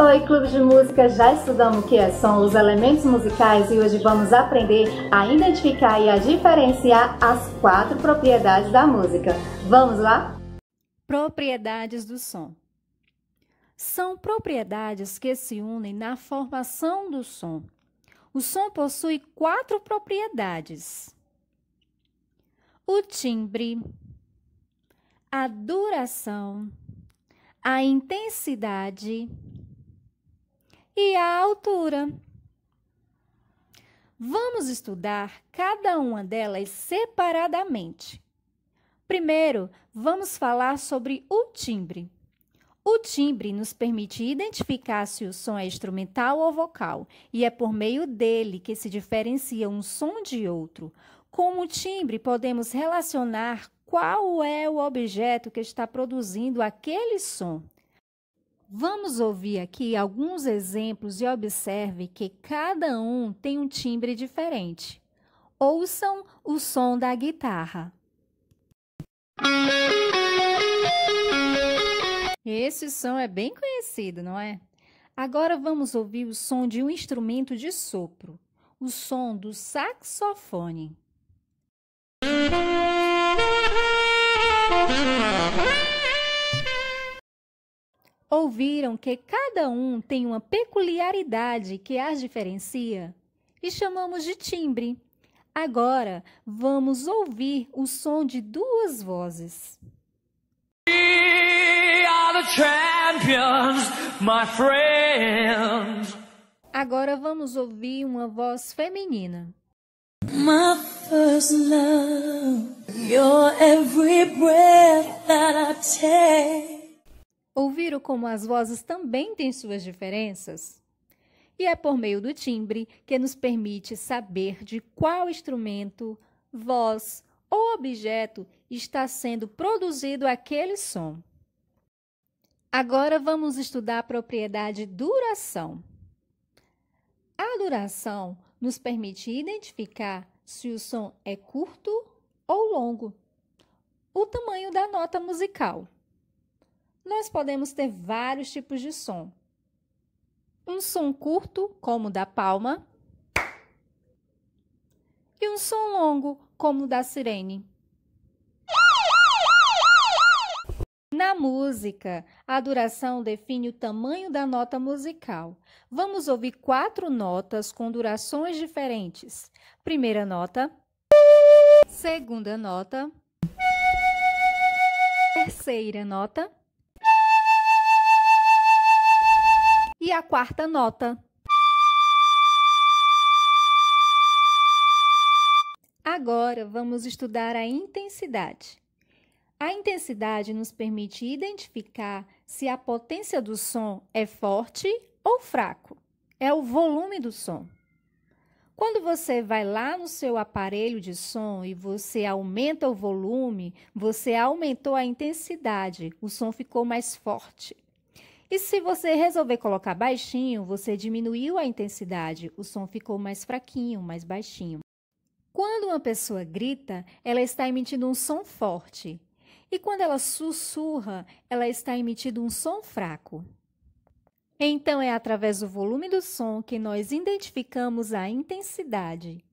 Oi, Clube de Música, já estudamos o que são os elementos musicais e hoje vamos aprender a identificar e a diferenciar as 4 propriedades da música. Vamos lá? Propriedades do som. São propriedades que se unem na formação do som. O som possui 4 propriedades: o timbre, a duração, a intensidade e a altura. Vamos estudar cada uma delas separadamente. Primeiro, vamos falar sobre o timbre. O timbre nos permite identificar se o som é instrumental ou vocal, e é por meio dele que se diferencia um som de outro. Com o timbre, podemos relacionar qual é o objeto que está produzindo aquele som. Vamos ouvir aqui alguns exemplos e observe que cada um tem um timbre diferente. Ouçam o som da guitarra. Esse som é bem conhecido, não é? Agora vamos ouvir o som de um instrumento de sopro, o som do saxofone. Ouviram que cada um tem uma peculiaridade que as diferencia e chamamos de timbre. Agora vamos ouvir o som de 2 vozes. We are the champions, my friends. Agora vamos ouvir uma voz feminina. My first love, your every breath that I take. Ouviram como as vozes também têm suas diferenças? E é por meio do timbre que nos permite saber de qual instrumento, voz ou objeto está sendo produzido aquele som. Agora vamos estudar a propriedade duração. A duração nos permite identificar se o som é curto ou longo. O tamanho da nota musical. Nós podemos ter vários tipos de som. Um som curto, como o da palma, e um som longo, como o da sirene. Na música, a duração define o tamanho da nota musical. Vamos ouvir 4 notas com durações diferentes. Primeira nota, segunda nota, terceira nota e a 4ª nota. Agora vamos estudar a intensidade. A intensidade nos permite identificar se a potência do som é forte ou fraco. É o volume do som. Quando você vai lá no seu aparelho de som e você aumenta o volume, você aumentou a intensidade, o som ficou mais forte. E se você resolver colocar baixinho, você diminuiu a intensidade, o som ficou mais fraquinho, mais baixinho. Quando uma pessoa grita, ela está emitindo um som forte. E quando ela sussurra, ela está emitindo um som fraco. Então, é através do volume do som que nós identificamos a intensidade.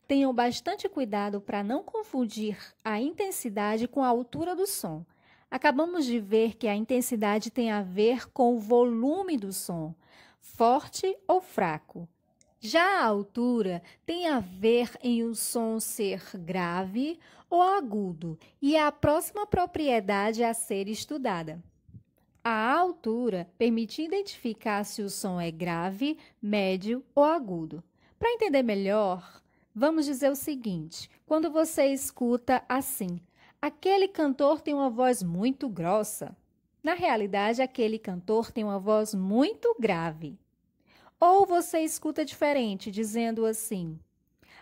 Tenham bastante cuidado para não confundir a intensidade com a altura do som. Acabamos de ver que a intensidade tem a ver com o volume do som, forte ou fraco. Já a altura tem a ver em o som ser grave ou agudo, e é a próxima propriedade a ser estudada. A altura permite identificar se o som é grave, médio ou agudo. Para entender melhor, vamos dizer o seguinte: quando você escuta assim, aquele cantor tem uma voz muito grossa. Na realidade, aquele cantor tem uma voz muito grave. Ou você escuta diferente, dizendo assim,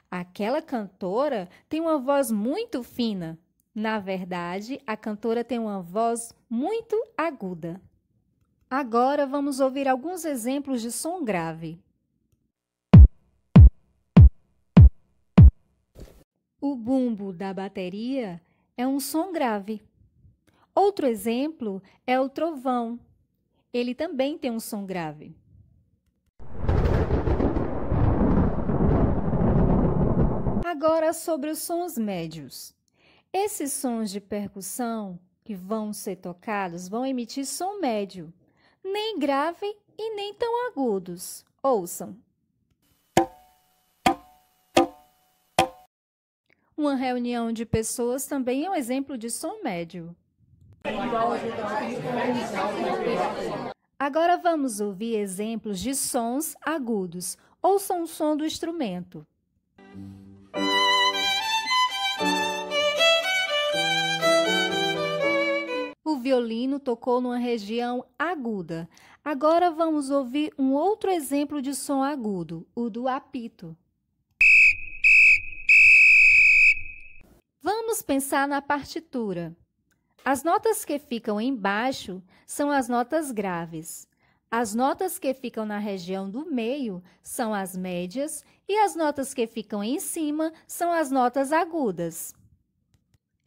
aquela cantora tem uma voz muito fina. Na verdade, a cantora tem uma voz muito aguda. Agora vamos ouvir alguns exemplos de som grave. O bumbo da bateria é um som grave. Outro exemplo é o trovão. Ele também tem um som grave. Agora sobre os sons médios. Esses sons de percussão que vão ser tocados vão emitir som médio, nem grave e nem tão agudos. Ouçam. Uma reunião de pessoas também é um exemplo de som médio. Agora vamos ouvir exemplos de sons agudos. Ouçam o som do instrumento. O violino tocou numa região aguda. Agora vamos ouvir um outro exemplo de som agudo, o do apito. Vamos pensar na partitura. As notas que ficam embaixo são as notas graves. As notas que ficam na região do meio são as médias e as notas que ficam em cima são as notas agudas.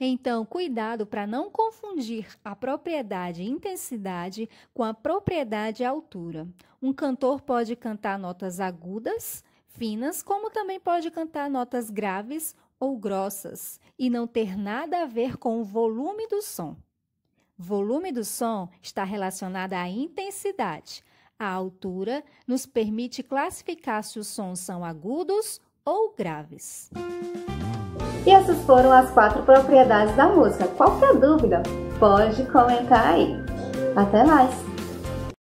Então, cuidado para não confundir a propriedade intensidade com a propriedade altura. Um cantor pode cantar notas agudas, finas, como também pode cantar notas graves ou grossas, e não ter nada a ver com o volume do som. Volume do som está relacionado à intensidade. A altura nos permite classificar se os sons são agudos ou graves. E essas foram as 4 propriedades da música. Qualquer dúvida, pode comentar aí. Até mais!